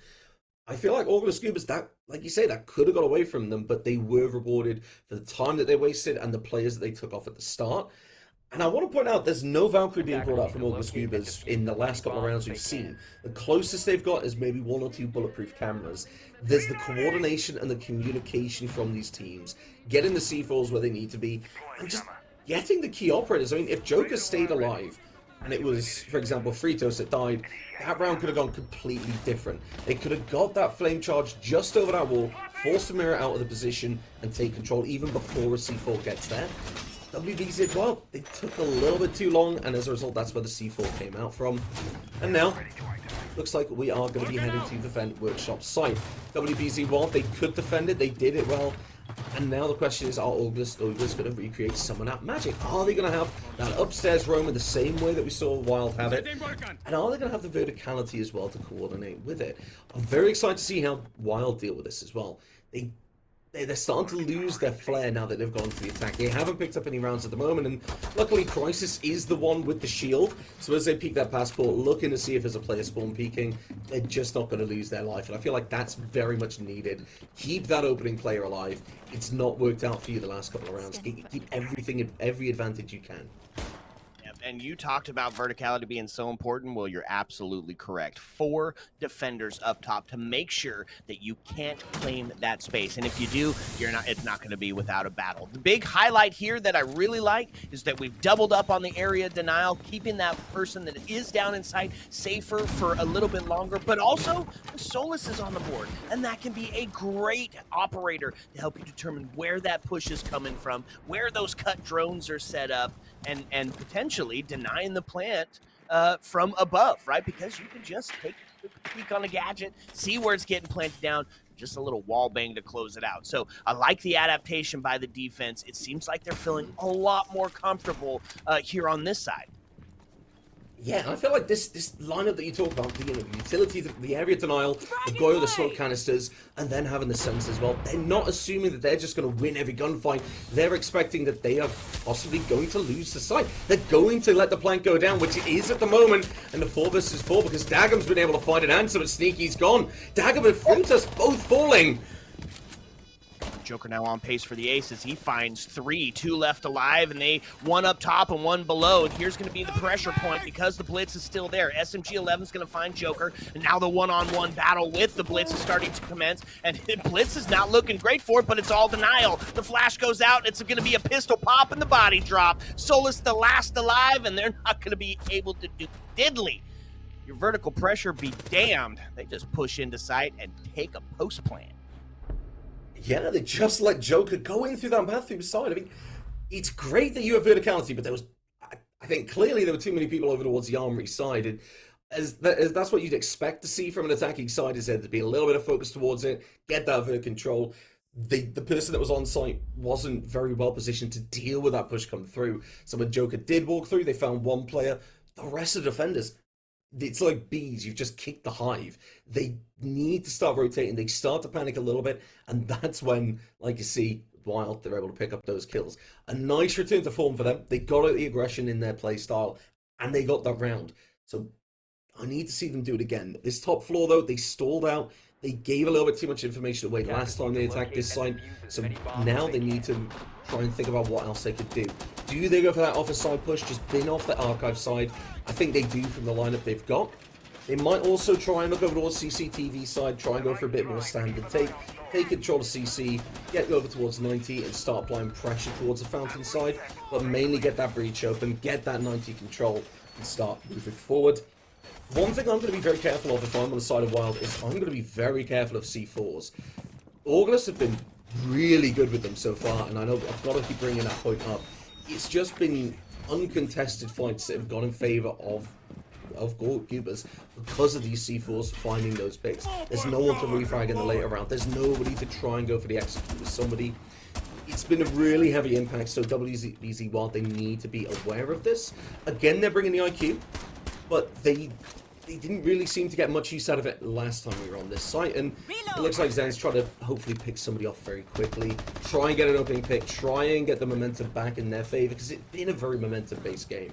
I feel like Orgless Goobers, that, like you say, that could have got away from them, but they were rewarded for the time that they wasted and the players that they took off at the start. And I want to point out, there's no Valkyrie being brought out from Orgless Goobers in the last couple of rounds we've seen. The closest they've got is maybe 1 or 2 bulletproof cameras. There's the coordination and the communication from these teams, getting the C4s where they need to be, and just getting the key operators. I mean, if Joker stayed alive, and it was, for example, Fritos that died, that round could have gone completely different. They could have got that flame charge just over that wall, forced the mirror out of the position, and take control even before a C4 gets there. WBZ, well, they took a little bit too long, and as a result, that's where the C4 came out from. And now, looks like we are going to be heading to defend Workshop site. WBZ, well, they could defend it, they did it well. And now the question is, are Orgless going to recreate some of that magic? Are they going to have that upstairs roam in the same way that we saw Wild have it? And are they going to have the verticality as well to coordinate with it? I'm very excited to see how Wild deal with this as well. They're starting to lose their flair now that they've gone for the attack. They haven't picked up any rounds at the moment, and luckily Crisis is the one with the shield. So as they peek that passport, looking to see if there's a player spawn peeking, they're just not going to lose their life. And I feel like that's very much needed. Keep that opening player alive. It's not worked out for you the last couple of rounds. Keep everything, every advantage you can. And you talked about verticality being so important. Well, you're absolutely correct. 4 defenders up top to make sure that you can't claim that space. And if you do, it's not going to be without a battle. The big highlight here that I really like is that we've doubled up on the area denial, keeping that person that is down in sight safer for a little bit longer. But also, the Solus is on the board, and that can be a great operator to help you determine where that push is coming from, where those cut drones are set up, and potentially denying the plant from above, right? Because you can just take a peek on a gadget, see where it's getting planted down, just a little wall bang to close it out. So I like the adaptation by the defense. It seems like they're feeling a lot more comfortable here on this side. Yeah, and I feel like this lineup that you talk about, the utility, the area denial, the Goyo, the smoke canisters, and then having the sense as well, they're not assuming that they're just going to win every gunfight. They're expecting that they are possibly going to lose the site. They're going to let the plank go down, which it is at the moment, and the 4 versus 4, because Daggum's been able to find an answer, but Sneaky's gone. Daggum and Frontus both falling. Joker now on pace for the aces. He finds 3, 2 left alive, and they 1 up top and 1 below. And here's going to be the pressure point because the blitz is still there. SMG-11 is going to find Joker, and now the one-on-one battle with the blitz is starting to commence. And blitz is not looking great for it, but it's all denial. The flash goes out. It's going to be a pistol pop and the body drop. Solus the last alive, and they're not going to be able to do diddly. Your vertical pressure be damned. They just push into sight and take a post plant. Yeah, they just let Joker go in through that bathroom side. I mean, it's great that you have verticality, but there was, I think, clearly there were too many people over towards the armory side. And as that's what you'd expect to see from an attacking side, is there to be a little bit of focus towards it, get that vert control. The person that was on site wasn't very well positioned to deal with that push come through. So when Joker did walk through, they found 1 player. The rest of the defenders, it's like bees. You've just kicked the hive. They need to start rotating. They start to panic a little bit, and that's when, like you see, Wild, they're able to pick up those kills. A nice return to form for them. They got out the aggression in their play style, and they got that round. So I need to see them do it again. This top floor, though, they stalled out. They gave a little bit too much information away last time they attacked this site. So now they need to try and think about what else they could do. Do they go for that office side push, just bin off the archive side? I think they do from the lineup they've got. They might also try and look over towards CCTV side, try and go for a bit more standard take control of CC, get over towards 90 and start applying pressure towards the fountain side, but mainly get that breach open, get that 90 control and start moving forward. One thing I'm going to be very careful of if I'm on the side of Wild is I'm going to be very careful of C4s. Orgless have been really good with them so far, and I know I've got to keep bringing that point up. It's just been uncontested fights that have gone in favor of Goobers because of these C4s finding those picks. There's no one to refrag in the later round. There's nobody to try and go for the execute with somebody. It's been a really heavy impact, so WBZ Wild, they need to be aware of this. Again, they're bringing the IQ, but they didn't really seem to get much use out of it last time we were on this site, and it looks like Zen's trying to hopefully pick somebody off very quickly, try and get an opening pick, try and get the momentum back in their favor, because it's been a very momentum-based game.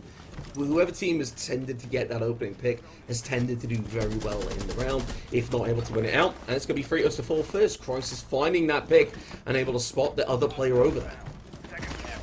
Whoever team has tended to get that opening pick has tended to do very well in the round, if not able to win it out, and it's going to be Fritos to fall first. Crisis finding that pick and able to spot the other player over there.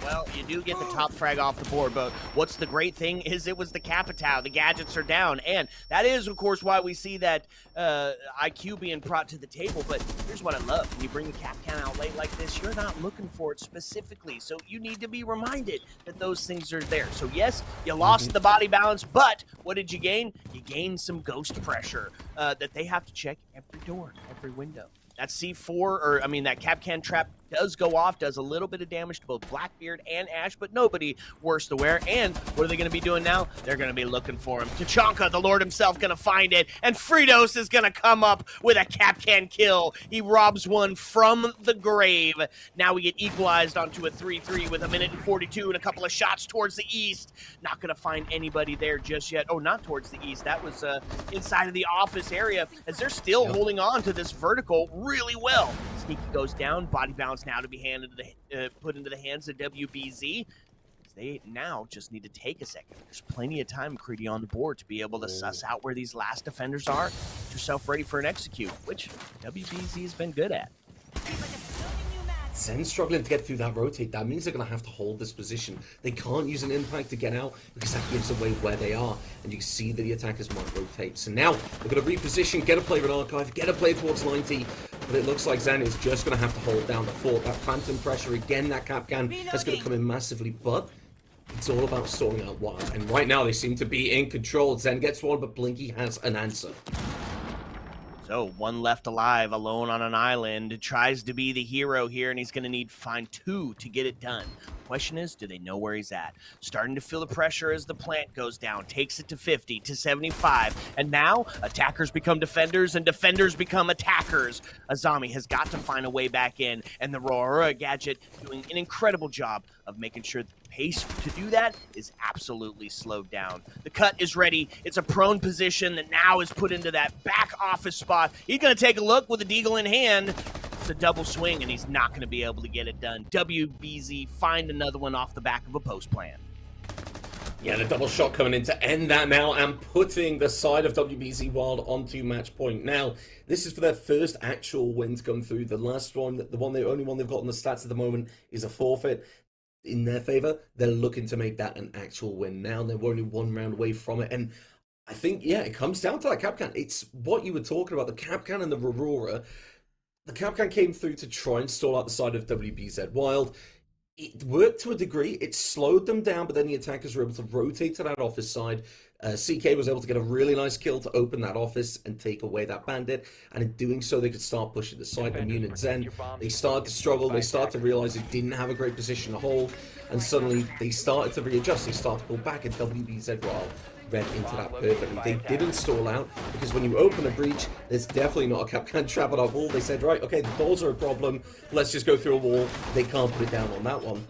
Well, you do get the top frag off the board, but what's the great thing is it was the Capitao. The gadgets are down, and that is, of course, why we see that IQ being brought to the table. But here's what I love. When you bring the Capcan out late like this, you're not looking for it specifically, so you need to be reminded that those things are there. So, yes, you lost the body balance, but what did you gain? You gained some ghost pressure that they have to check every door, every window. That C4, or I mean that Capcan trap does go off, does a little bit of damage to both Blackbeard and Ash, but nobody worse the wear. And what are they going to be doing now? They're going to be looking for him. Tachanka, the Lord himself, going to find it, and Fritos is going to come up with a Kapkan kill. He robs one from the grave. Now we get equalized onto a 3-3 with 1:42 and a couple of shots towards the east. Not going to find anybody there just yet. Oh, not towards the east. That was inside of the office area, as they're still holding on to this vertical really well. Sneaky goes down. Body bounce now to be put into the hands of WBZ. They now just need to take a second. There's plenty of time, Creedy, on the board to be able to suss out where these last defenders are. Get yourself ready for an execute, which WBZ has been good at. Zen's struggling to get through that rotate. That means they're going to have to hold this position. They can't use an impact to get out because that gives away where they are. And you can see that the attackers might rotate. So now they're going to reposition, get a play with Archive, get a play towards 90. But it looks like Zen is just going to have to hold down the fort. That phantom pressure again, that Kapkan is going to come in massively. But it's all about sorting out Wild. And right now they seem to be in control. Zen gets one, but Blinky has an answer. So one left alive, alone on an island, tries to be the hero here, and he's going to need to find two to get it done. Question is, do they know where he's at? Starting to feel the pressure as the plant goes down, takes it to 50, to 75, and now attackers become defenders and defenders become attackers. Azami has got to find a way back in, and the Aurora gadget doing an incredible job of making sure the pace to do that is absolutely slowed down. The cut is ready. It's a prone position that now is put into that back office spot. He's going to take a look with a deagle in hand. It's a double swing, and he's not going to be able to get it done. WBZ find another one off the back of a post plan. Yeah, the double shot coming in to end that now and putting the side of WBZ Wild onto match point. Now, this is for their first actual win to come through. The last one, the only one they've got on the stats at the moment is a forfeit. In their favor, they're looking to make that an actual win now. They're only one round away from it, and I think, yeah, it comes down to that Kapkan. It's what you were talking about, the Kapkan and the Aurora. The Kapkan came through to try and stall out the side of WBZ Wild. It worked to a degree. It slowed them down, but then the attackers were able to rotate to that office side. CK was able to get a really nice kill to open that office and take away that bandit, and in doing so, they could start pushing the side. Immune and Zen, they started to struggle. They started to realize they didn't have a great position to hold, and suddenly they started to readjust. They started to pull back, and WBZ Wild read into that perfectly. They didn't stall out, because when you open a breach, there's definitely not a Kapkan trap on our wall. They said, right, okay, the doors are a problem. Let's just go through a wall. They can't put it down on that one.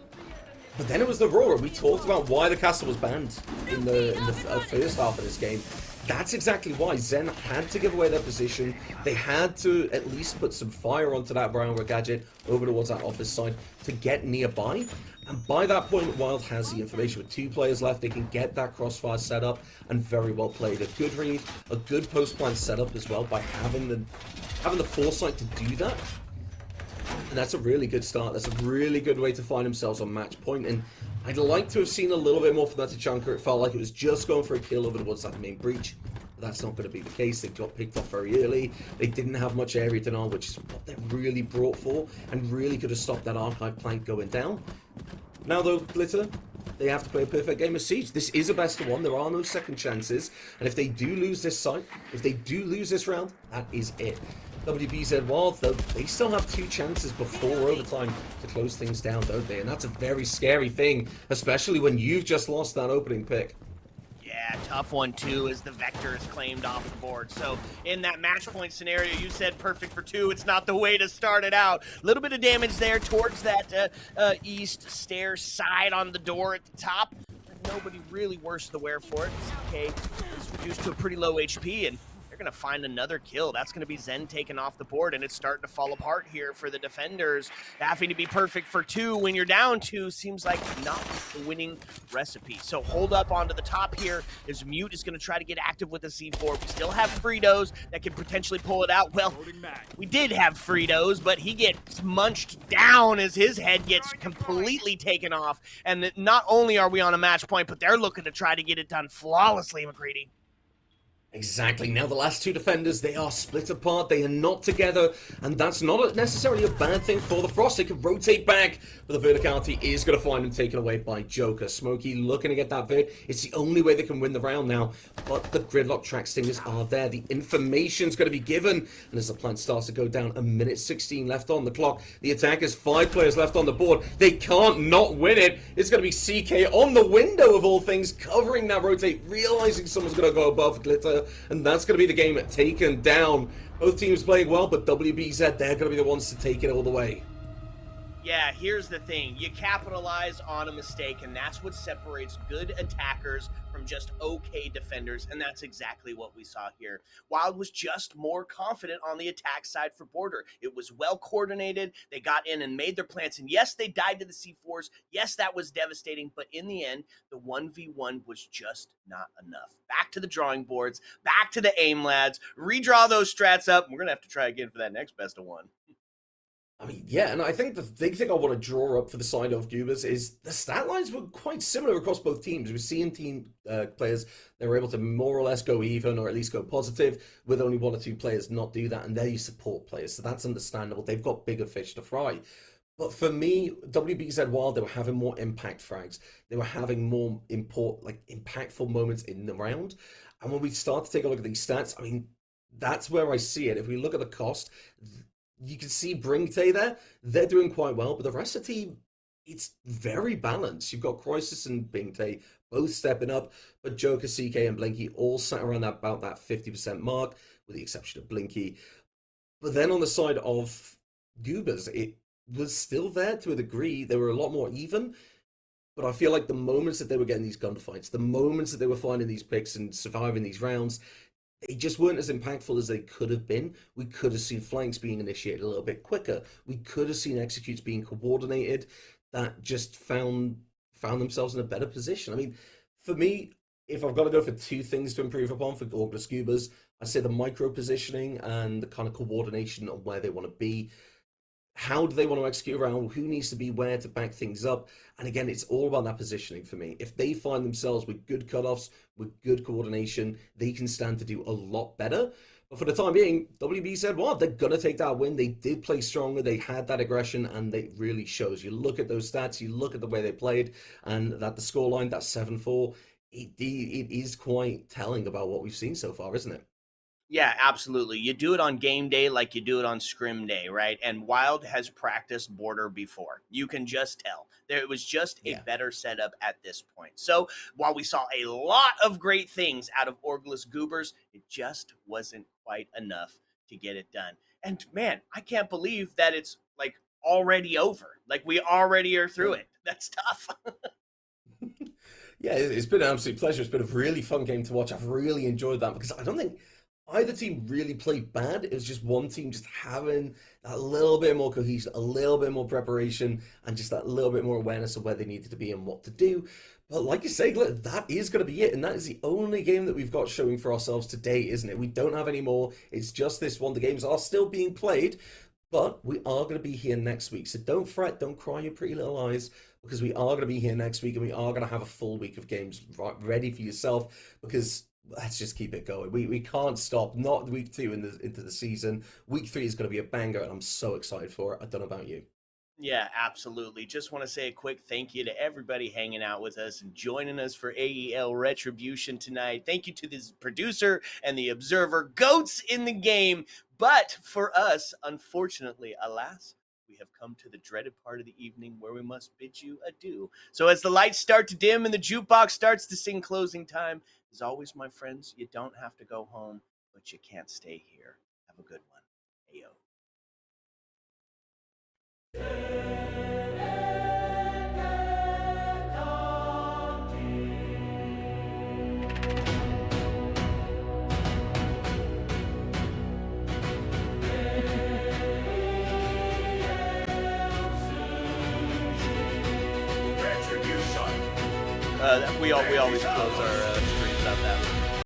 But then it was the Aurora. We talked about why the castle was banned in the first half of this game. That's exactly why. Zen had to give away their position. They had to at least put some fire onto that Aurora gadget over towards that office side to get nearby. And by that point, Wild has the information. With 2 players left, they can get that crossfire set up, and very well played. A good read, a good post-plan setup as well by having the foresight to do that. And that's a really good start. That's a really good way to find themselves on match point. And I'd like to have seen a little bit more from that Tachanka. It felt like it was just going for a kill over towards that main breach. But that's not going to be the case. They got picked off very early. They didn't have much area denial, which is what they really brought for, and really could have stopped that archive plank going down. Now though, Glitter, they have to play a perfect game of Siege. This is a best of one. There are no second chances. And if they do lose this site, if they do lose this round, that is it. WBZ Wild, though, they still have 2 chances before overtime to close things down, don't they? And that's a very scary thing, especially when you've just lost that opening pick. Yeah, tough one too, as the Vector is claimed off the board. So in that match point scenario, you said perfect for 2. It's not the way to start it out. A little bit of damage there towards that east stair side on the door at the top. Nobody really worse the wear for it. Okay, it's reduced to a pretty low HP, and they're going to find another kill. That's going to be Zen taken off the board, and it's starting to fall apart here for the defenders. Having to be perfect for 2 when you're down 2 seems like not the winning recipe. So hold up onto the top here as Mute is going to try to get active with the C4. We still have Fritos that can potentially pull it out. Well, we did have Fritos, but he gets munched down as his head gets completely taken off. And not only are we on a match point, but they're looking to try to get it done flawlessly, McCready. Exactly. Now the last two defenders, they are split apart. They are not together, and that's not necessarily a bad thing for the Frost. They can rotate back, but the verticality is going to find them taken away by Joker. Smokey looking to get that vid. It's the only way they can win the round now, but the Gridlock track stingers are there. The information's going to be given, and as the plant starts to go down, a minute 16 left on the clock. The attackers, 5 players left on the board. They can't not win it. It's going to be CK on the window of all things, covering that rotate, realizing someone's going to go above Glitter. And that's going to be the game taken down. Both teams playing well, but WBZ, they're going to be the ones to take it all the way. Yeah, here's the thing. You capitalize on a mistake, and that's what separates good attackers from just okay defenders, and that's exactly what we saw here. Wild was just more confident on the attack side for Border. It was well coordinated. They got in and made their plants, and yes, they died to the C4s. Yes, that was devastating, but in the end, the 1v1 was just not enough. Back to the drawing boards, back to the aim lads, redraw those strats up, and we're going to have to try again for that next best of one. I mean, yeah, and I think the big thing I want to draw up for the side of Goobers is the stat lines were quite similar across both teams. We're seeing team players that were able to more or less go even or at least go positive, with only 1 or 2 players not do that, and they're your support players, so that's understandable. They've got bigger fish to fry. But for me, WBZ Wild, they were having more impact frags. They were having more impactful moments in the round. And when we start to take a look at these stats, I mean, that's where I see it. If we look at the cost, you can see Bringtay there. They're doing quite well, but the rest of the team, it's very balanced. You've got Crisis and Bringtay both stepping up, but Joker, CK, and Blinky all sat around about that 50% mark, with the exception of Blinky. But then on the side of Goobers, it was still there to a degree. They were a lot more even, but I feel like the moments that they were getting these gunfights, the moments that they were finding these picks and surviving these rounds, they just weren't as impactful as they could have been. We could have seen flanks being initiated a little bit quicker. We could have seen executes being coordinated that just found themselves in a better position. I mean, for me, if I've got to go for 2 things to improve upon for Orgless Goobers, I say the micro positioning and the kind of coordination of where they want to be. How do they want to execute around? Who needs to be where to back things up? And again, it's all about that positioning for me. If they find themselves with good cutoffs, with good coordination, they can stand to do a lot better. But for the time being, WB said, well, they're going to take that win. They did play stronger. They had that aggression, and it really shows. You look at those stats, you look at the way they played, and that the scoreline, that 7-4, it is quite telling about what we've seen so far, isn't it? Yeah, absolutely. You do it on game day like you do it on scrim day, right? And Wild has practiced Border before. You can just tell. It was just a better setup at this point. So while we saw a lot of great things out of Orgless Goobers, it just wasn't quite enough to get it done. And man, I can't believe that it's like already over. Like we already are through it. That's tough. Yeah, it's been an absolute pleasure. It's been a really fun game to watch. I've really enjoyed that because I don't think either team really played bad. It was just one team just having that little bit more cohesion, a little bit more preparation, and just that little bit more awareness of where they needed to be and what to do. But like you say, that is going to be it. And that is the only game that we've got showing for ourselves today, isn't it? We don't have any more. It's just this one. The games are still being played, but we are going to be here next week. So don't fret, don't cry your pretty little eyes, because we are going to be here next week and we are going to have a full week of games ready for yourself, because let's just keep it going. We can't stop. Not week 2 into the season. Week 3 is going to be a banger, and I'm so excited for it. I don't know about you. Yeah, absolutely. Just want to say a quick thank you to everybody hanging out with us and joining us for AEL Retribution tonight. Thank you to this producer and the observer, goats in the game. But for us, unfortunately, alas, we have come to the dreaded part of the evening where we must bid you adieu. So as the lights start to dim and the jukebox starts to sing closing time, as always, my friends, you don't have to go home, but you can't stay here. Have a good one. Ayo. Retribution. We always close our streams out that way.